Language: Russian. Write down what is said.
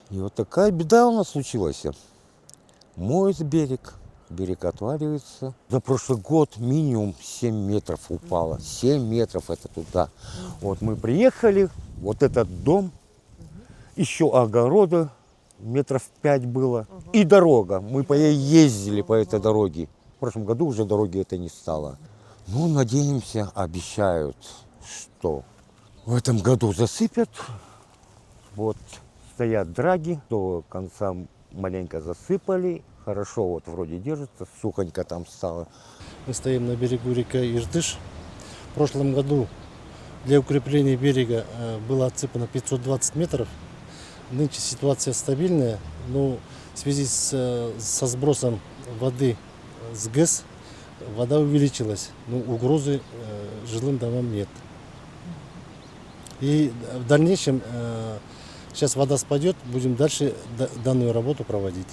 И вот такая беда у нас случилась. Моет берег, берег отваливается. За прошлый год минимум 7 метров упало. 7 метров это туда. Вот мы приехали, вот этот дом, еще огорода метров 5 было. И дорога. Мы по ней ездили по этой дороге. В прошлом году уже дороги это не стало. Ну, надеемся, обещают, что в этом году засыпят. Вот стоят драги, до конца маленько засыпали. Хорошо, вот вроде держится, сухонько там стало. Мы стоим на берегу реки Иртыш. В прошлом году для укрепления берега было отсыпано 520 метров. Нынче ситуация стабильная, но в связи со сбросом воды с ГЭС вода увеличилась, но угрозы жилым домам нет. И в дальнейшем, сейчас вода спадет, будем дальше данную работу проводить.